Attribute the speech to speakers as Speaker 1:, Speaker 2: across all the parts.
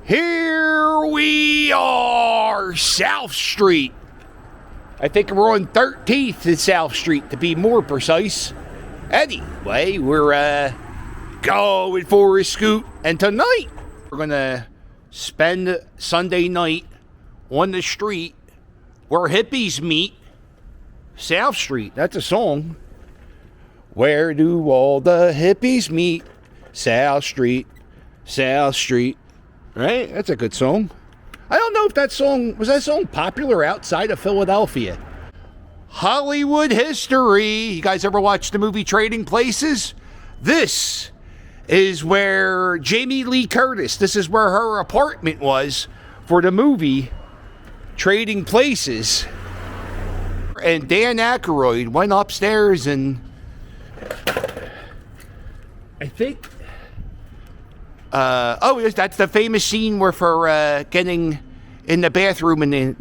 Speaker 1: Here we are, South Street. I think we're on 13th and South Street, to be more precise. Anyway, we're going for a scoot, and tonight we're gonna spend Sunday night on the street where hippies meet. South Street, that's a song. Where do all the hippies meet? South Street, South Street. Right? That's a good song. I don't know if that song popular outside of Philadelphia. Hollywood history. You guys ever watch the movie Trading Places? This is where Jamie Lee Curtis, this is where her apartment was for the movie Trading Places. And Dan Aykroyd went upstairs and I think that's the famous scene where for getting in the bathroom and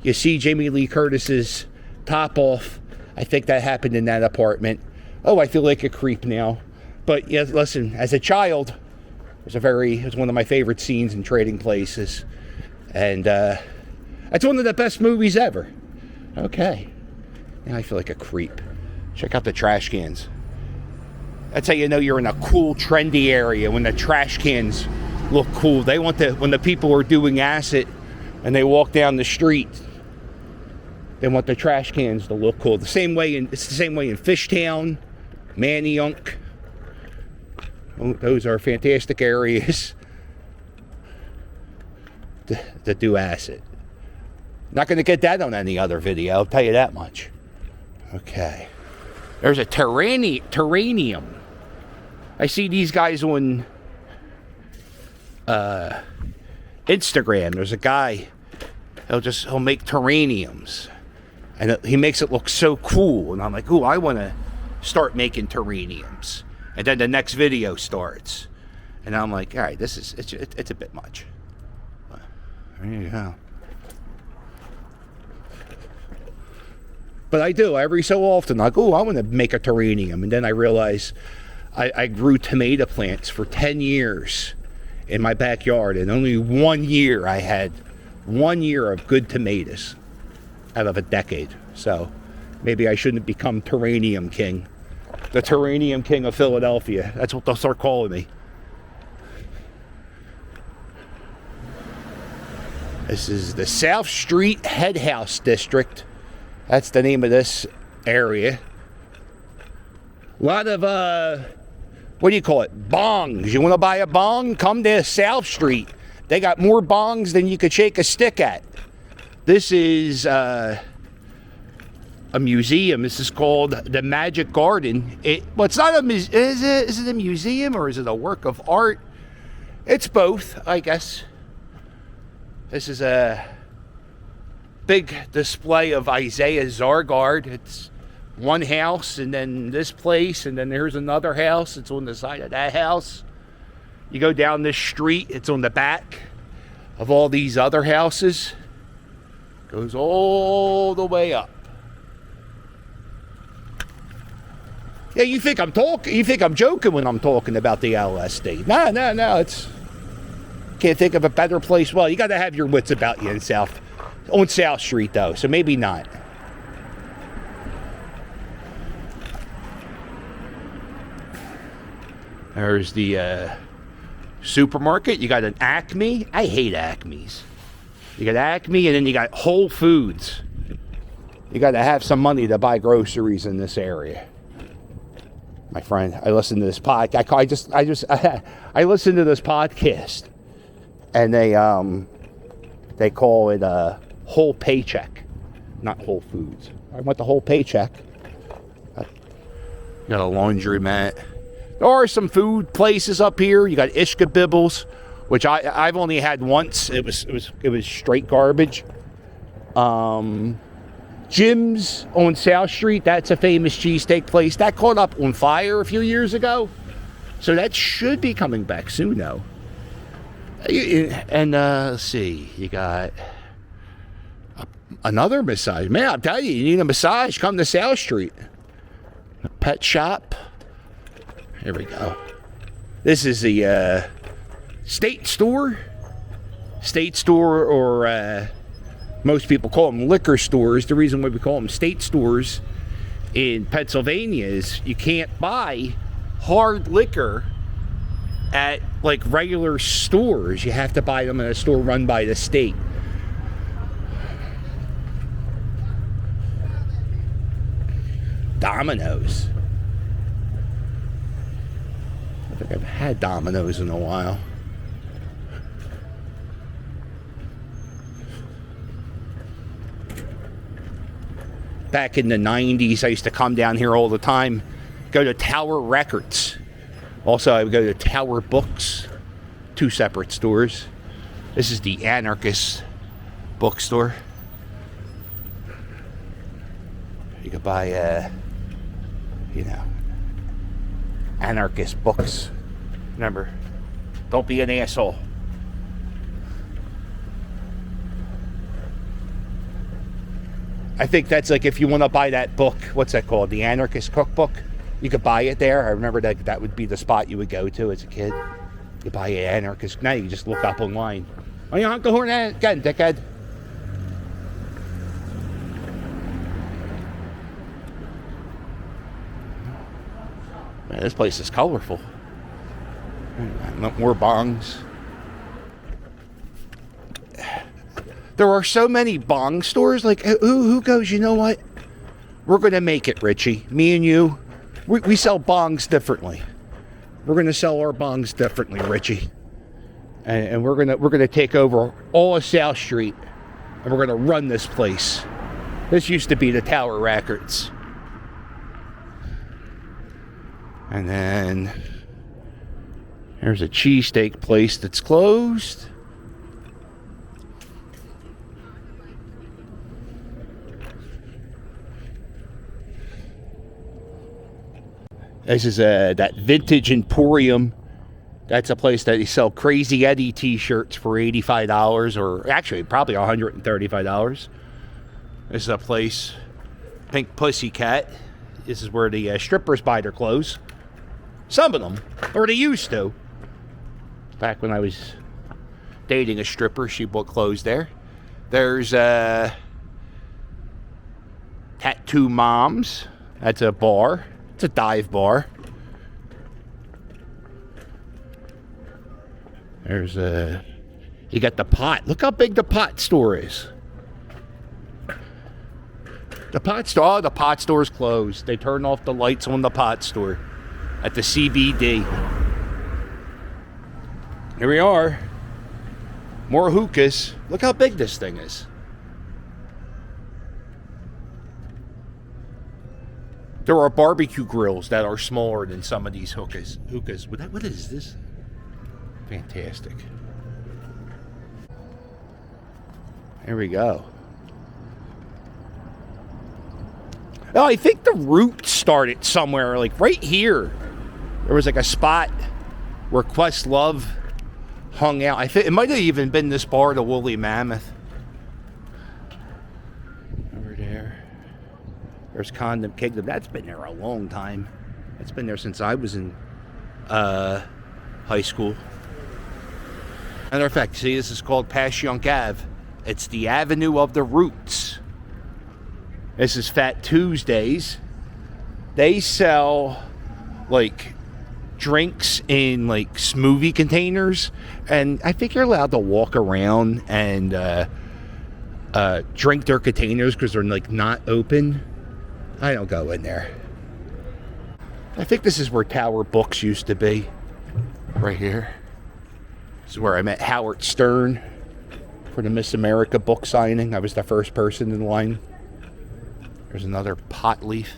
Speaker 1: you see Jamie Lee Curtis's top off. I think that happened in that apartment. Oh, I feel like a creep now. But yeah, listen, as a child, it was one of my favorite scenes in Trading Places. And that's one of the best movies ever. Okay. Now I feel like a creep. Check out the trash cans. That's how you know you're in a cool, trendy area, when the trash cans look cool. They want when the people are doing acid and they walk down the street, they want the trash cans to look cool. It's the same way in Fishtown, Manayunk. Oh, those are fantastic areas to do acid. Not going to get that on any other video, I'll tell you that much. Okay. There's a terranium. I see these guys on Instagram. There's a guy, he'll make terraniums. And he makes it look so cool. And I'm like, ooh, I want to start making terraniums. And then the next video starts. And I'm like, all right, it's a bit much. There you go. But I do, every so often, I go, I want to make a terranium. And then I realize I grew tomato plants for 10 years in my backyard. And only 1 year I had 1 year of good tomatoes out of a decade. So maybe I shouldn't become Terranium King. The Terranium King of Philadelphia. That's what they'll start calling me. This is the South Street Head House District. That's the name of this area. A lot of, what do you call it? Bongs. You want to buy a bong? Come to South Street. They got more bongs than you could shake a stick at. This is a museum. This is called the Magic Garden. It's not a museum. Is it a museum or is it a work of art? It's both, I guess. This is a big display of Isaiah Zargard. It's one house, and then this place, and then there's another house. It's on the side of that house. You go down this street, it's on the back of all these other houses. Goes all the way up. Yeah, you think I'm joking when I'm talking about the LSD. No, it's can't think of a better place. Well, you got to have your wits about you on South Street, though, so maybe not. There's the supermarket. You got an Acme. I hate Acmes. You got Acme, and then you got Whole Foods. You got to have some money to buy groceries in this area. My friend, I listen to this podcast. I listen to this podcast, and they call it a whole paycheck, not Whole Foods. I want the whole paycheck. Got a laundromat. There are some food places up here. You got Ishka Bibbles, which I've only had once. It was straight garbage. Jim's on South Street. That's a famous cheesesteak place. That caught up on fire a few years ago. So that should be coming back soon, though. And let's see. You got another massage. Man, I'm telling you need a massage, come to South Street. A pet shop. Here we go. This is the State store, or most people call them liquor stores. The reason why we call them state stores in Pennsylvania is you can't buy hard liquor at like regular stores. You have to buy them in a store run by the state. Domino's. I think I've had Domino's in a while. Back in the 90s, I used to come down here all the time, go to Tower Records. Also, I would go to Tower Books, two separate stores. This is the Anarchist bookstore. You could buy, anarchist books. Remember, don't be an asshole. I think that's like if you want to buy that book, what's that called? The Anarchist Cookbook. You could buy it there. I remember that would be the spot you would go to as a kid. You buy an Anarchist. Now you can just look up online. Oh, you honk the horn again, dickhead. Man, this place is colorful. More bongs. There are so many bong stores. Like, who goes, you know what? We're going to make it, Richie. Me and you. We sell bongs differently. We're going to sell our bongs differently, Richie. And we're gonna take over all of South Street. And we're going to run this place. This used to be the Tower Records. And then there's a cheesesteak place that's closed. This is that Vintage Emporium. That's a place that they sell Crazy Eddie t-shirts for $85, or actually probably $135. This is a place, Pink Pussycat. This is where the strippers buy their clothes. Some of them, or they used to. Back when I was dating a stripper, she bought clothes there. There's Tattoo Moms. That's a bar. It's a dive bar. There's you got the Pot. Look how big the Pot store is. The Pot store. Oh, the Pot store's closed. They turned off the lights on the Pot store at the CBD. Here we are. More hookahs. Look how big this thing is. There are barbecue grills that are smaller than some of these hookahs. What is this? Fantastic. Here we go. Oh, I think the route started somewhere, like right here. There was like a spot where Questlove hung out. I think it might have even been this bar, the Woolly Mammoth. Over there. There's Condom Kingdom. That's been there a long time. It's been there since I was in high school. Matter of fact, see, this is called Passyunk Ave. It's the Avenue of the Roots. This is Fat Tuesdays. They sell like drinks in like smoothie containers, and I think you're allowed to walk around and drink their containers because they're like not open. I don't go in there. I think this is where Tower Books used to be. Right here. This is where I met Howard Stern for the Miss America book signing. I was the first person in line. There's another Pot Leaf.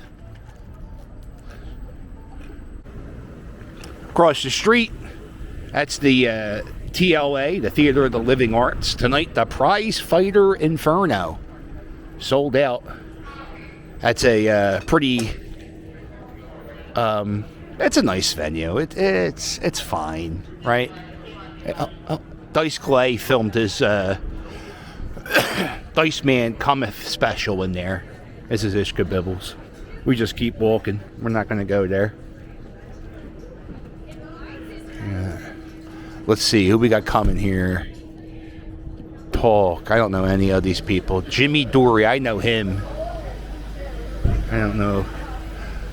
Speaker 1: Across the street, that's the TLA, the Theater of the Living Arts. Tonight, the Prize Fighter Inferno. Sold out. That's a pretty... it's a nice venue. It's fine, right? Dice Clay filmed his Dice Man Cometh special in there. This is Ishka Bibbles. We just keep walking. We're not going to go there. Yeah. Let's see who we got coming here. Paul, I don't know any of these people. Jimmy Dory, I know him. I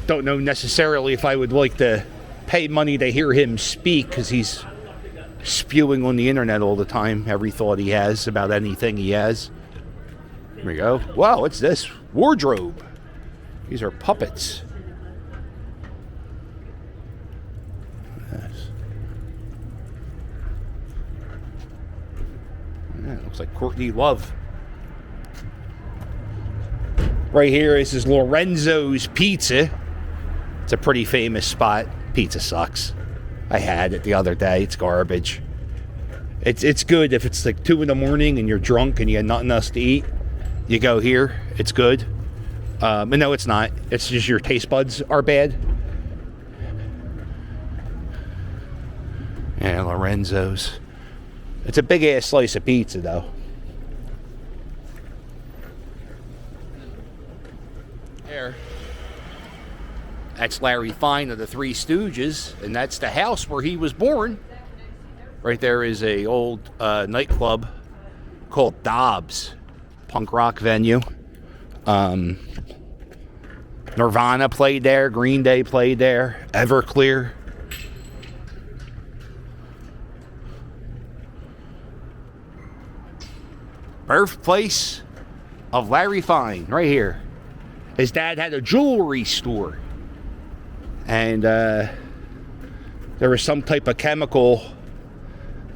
Speaker 1: don't know necessarily if I would like to pay money to hear him speak, because he's spewing on the internet all the time every thought he has about anything he has. Here we go. Wow, what's this? Wardrobe. These are puppets. Yes. Yeah, it looks like Courtney Love. Right here, this is Lorenzo's Pizza. It's a pretty famous spot. Pizza sucks. I had it the other day. It's garbage. It's good if it's like 2 in the morning and you're drunk and you have nothing else to eat. You go here. It's good. But no, it's not. It's just your taste buds are bad. Yeah, Lorenzo's. It's a big ass slice of pizza though. There. That's Larry Fine of the Three Stooges, and that's the house where he was born. Right there is a old nightclub called Dobbs, punk rock venue. Nirvana played there, Green Day played there, Everclear. Birthplace of Larry Fine, right here. His dad had a jewelry store. And there was some type of chemical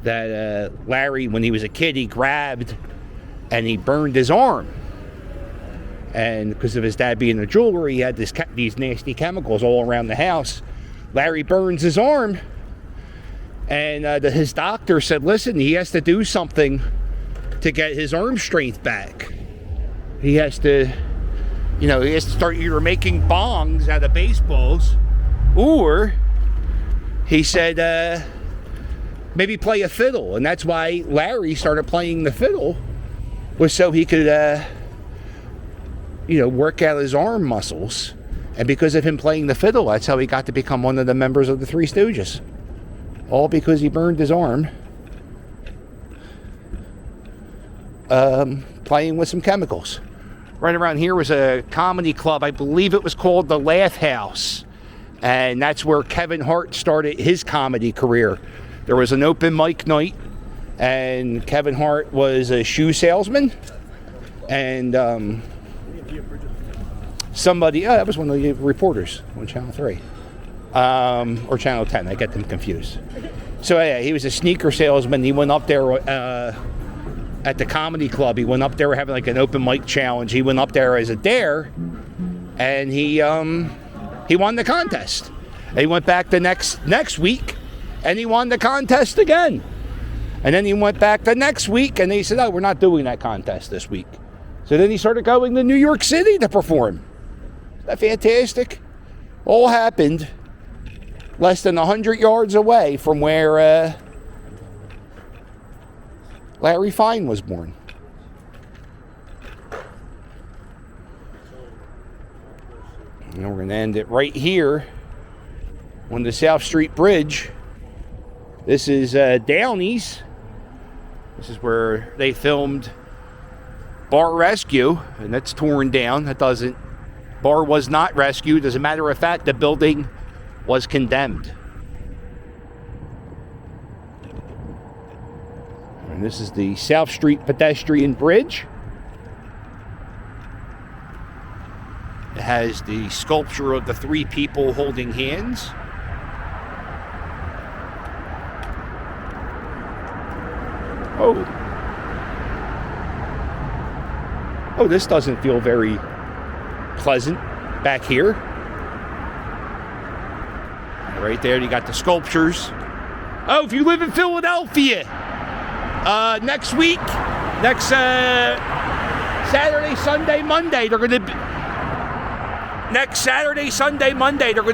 Speaker 1: that Larry, when he was a kid, he grabbed and he burned his arm. And because of his dad being a jeweler, he had these nasty chemicals all around the house. Larry burns his arm. And his doctor said, listen, he has to do something to get his arm strength back. He has to start either making bongs out of baseballs, or he said maybe play a fiddle. And that's why Larry started playing the fiddle, was so he could work out his arm muscles. And because of him playing the fiddle, that's how he got to become one of the members of the Three Stooges. All because he burned his arm playing with some chemicals. Right around here was a comedy club. I believe it was called the Laugh House. And that's where Kevin Hart started his comedy career. There was an open mic night, and Kevin Hart was a shoe salesman. And that was one of the reporters on Channel 3. Or Channel 10, I get them confused. So yeah, he was a sneaker salesman. He went up there at the comedy club. He went up there having like an open mic challenge. He went up there as a dare, and he won the contest. And he went back the next week, and he won the contest again. And then he went back the next week, and they said, "Oh, we're not doing that contest this week." So then he started going to New York City to perform. Isn't that fantastic? All happened less than 100 yards away from where Larry Fine was born. And we're going to end it right here on the South Street Bridge. This is Downey's. This is where they filmed Bar Rescue, and that's torn down. Bar was not rescued. As a matter of fact, the building was condemned. And this is the South Street Pedestrian Bridge. It has the sculpture of the three people holding hands. Oh, this doesn't feel very pleasant back here. Right there, you got the sculptures. Oh, if you live in Philadelphia, next Saturday, Sunday, Monday, they're going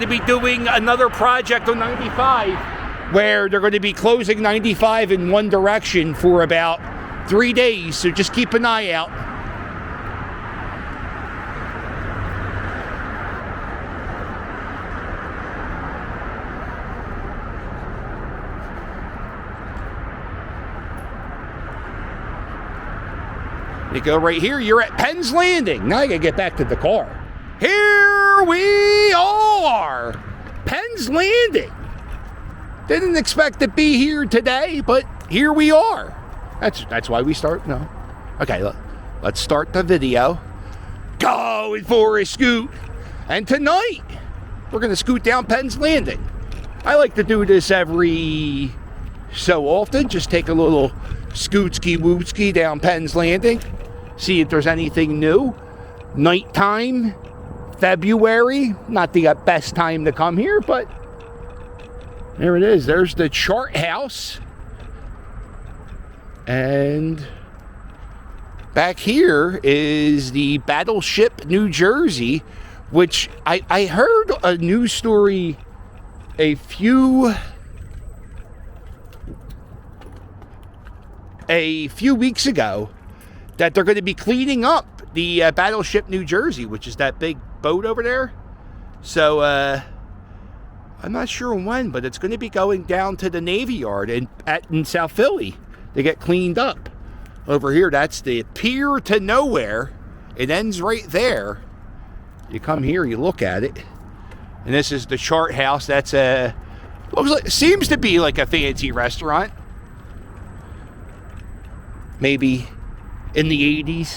Speaker 1: to be doing another project on 95, where they're going to be closing 95 in one direction for about 3 days. So just keep an eye out. You go right here, you're at Penn's Landing. Now I gotta get back to the car. Here we are! Penn's Landing. Didn't expect to be here today, but here we are. That's why we start. No. Okay, let's start the video. Going for a scoot. And tonight, we're going to scoot down Penn's Landing. I like to do this every so often. Just take a little scootski-wootski down Penn's Landing. See if there's anything new. Nighttime, February. Not the best time to come here, but there it is. There's the chart house. And back here is the Battleship, New Jersey, which I heard a news story a few weeks ago that they're going to be cleaning up the Battleship, New Jersey, which is that big boat over there. So I'm not sure when, but it's going to be going down to the Navy Yard in South Philly to get cleaned up. Over here, that's the Pier to Nowhere. It ends right there. You come here, you look at it, and this is the chart house. That's seems to be like a fancy restaurant. Maybe in the 80s.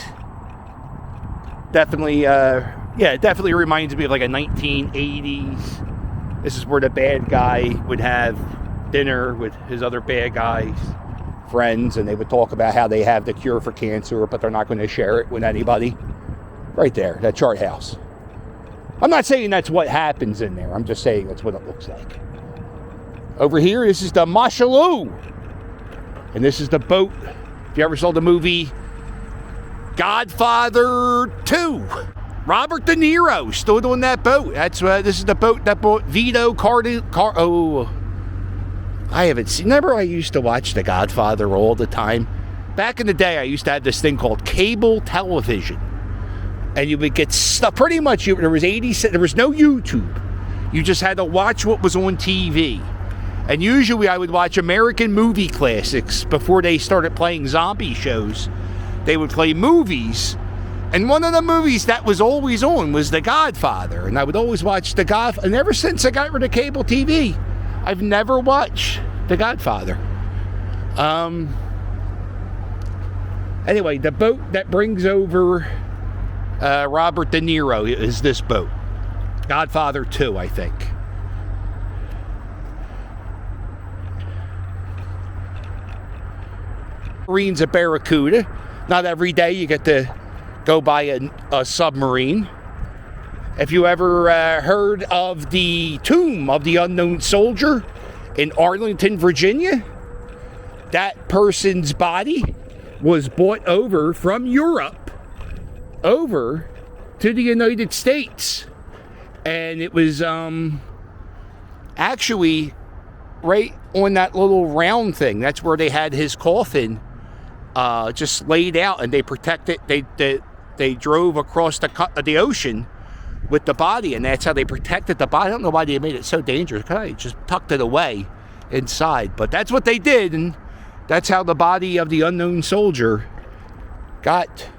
Speaker 1: Definitely, it definitely reminds me of like a 1980s. This is where the bad guy would have dinner with his other bad guys, friends, and they would talk about how they have the cure for cancer, but they're not going to share it with anybody. Right there, that chart house. I'm not saying that's what happens in there. I'm just saying that's what it looks like. Over here, this is the Mashaloo. And this is the boat. If you ever saw the movie Godfather 2, Robert De Niro stood on that boat. This is the boat that brought Vito I haven't seen. Remember, I used to watch The Godfather all the time. Back in the day, I used to have this thing called cable television, and you would get stuff. Pretty much, there was there was no YouTube. You just had to watch what was on TV. And usually, I would watch American movie classics before they started playing zombie shows. They would play movies. And one of the movies that was always on was The Godfather. And I would always watch The Godfather. And ever since I got rid of cable TV, I've never watched The Godfather. Anyway, the boat that brings over Robert De Niro is this boat. Godfather 2, I think. Marine's a Barracuda. Not every day you get to go by a submarine. If you ever heard of the tomb of the unknown soldier in Arlington, Virginia, that person's body was brought over from Europe over to the United States. And it was actually right on that little round thing. That's where they had his coffin just laid out, and they protected. They drove across the ocean with the body, and that's how they protected the body. I don't know why they made it so dangerous. They just tucked it away inside, but that's what they did, and that's how the body of the unknown soldier got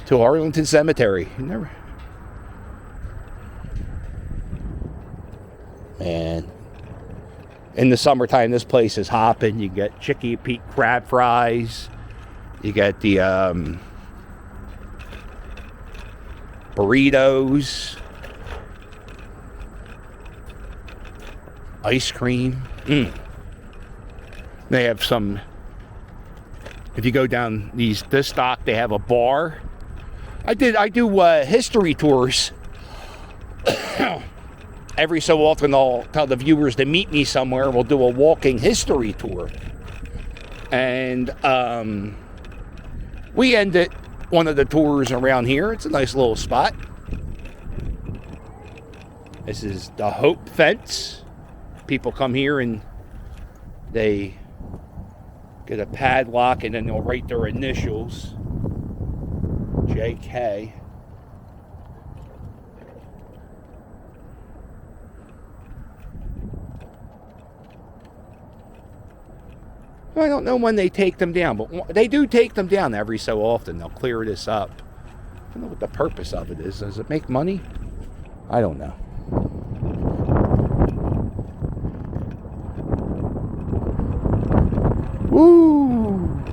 Speaker 1: to Arlington Cemetery. Man, in the summertime, this place is hopping. You get Chicky Pete crab fries. You get the burritos, ice cream. They have some. If you go down this dock, they have a bar. I do history tours. Every so often, I'll tell the viewers to meet me somewhere. We'll do a walking history tour. And we ended one of the tours around here. It's a nice little spot. This is the Hope Fence. People come here and they get a padlock, and then they'll write their initials. JK. Well, I don't know when they take them down, but they do take them down every so often. They'll clear this up. I don't know what the purpose of it is. Does it make money? I don't know. Woo!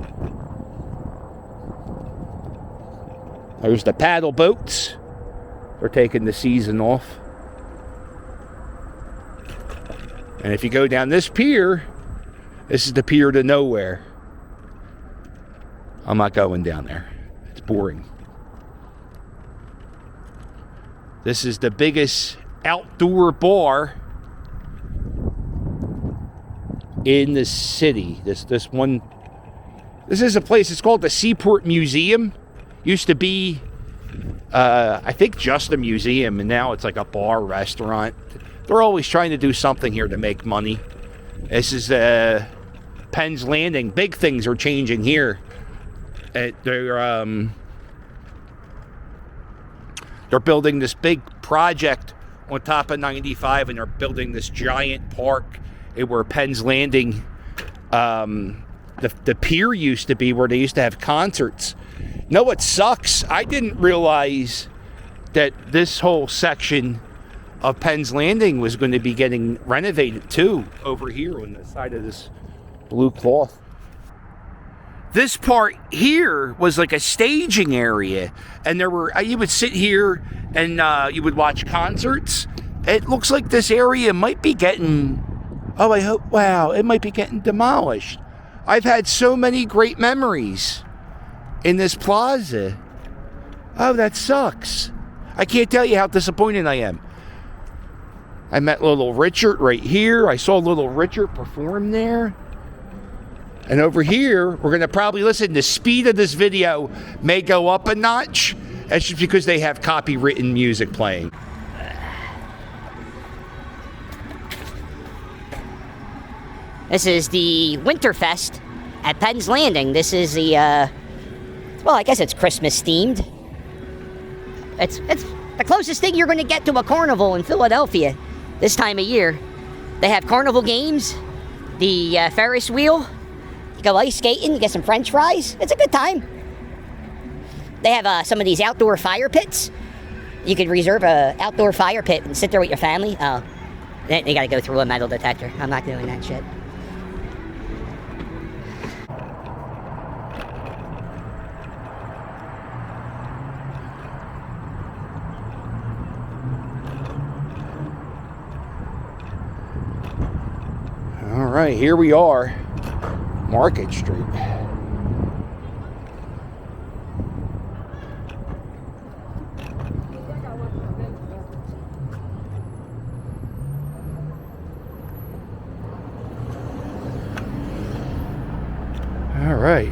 Speaker 1: There's the paddle boats. They're taking the season off. And if you go down this pier, this is the pier to nowhere. I'm not going down there. It's boring. This is the biggest outdoor bar in the city. This is a place. It's called the Seaport Museum. Used to be, I think, just a museum, and now it's like a bar, restaurant. They're always trying to do something here to make money. This is Penn's Landing. Big things are changing here. They're building this big project on top of 95, and they're building this giant park where Penn's Landing, the pier used to be, where they used to have concerts. You know what sucks? I didn't realize that this whole section of Penn's Landing was going to be getting renovated too, over here on the side of this blue cloth. This part here was like a staging area, and you would sit here and you would watch concerts. It looks like this area might be getting, it might be getting demolished. I've had so many great memories in this plaza. Oh, that sucks. I can't tell you how disappointed I am. I met Little Richard right here. I saw Little Richard perform there. And over here, we're going to probably listen. The speed of this video may go up a notch. That's just because they have copywritten music playing.
Speaker 2: This is the Winterfest at Penn's Landing. This is the, well, I guess it's Christmas themed. It's the closest thing you're going to get to a carnival in Philadelphia this time of year. They have carnival games, the Ferris wheel. You go ice skating, you get some French fries. It's a good time. They have some of these outdoor fire pits. You could reserve an outdoor fire pit and sit there with your family. Oh, they got to go through a metal detector. I'm not doing that shit.
Speaker 1: All right, here we are, Market Street. All right.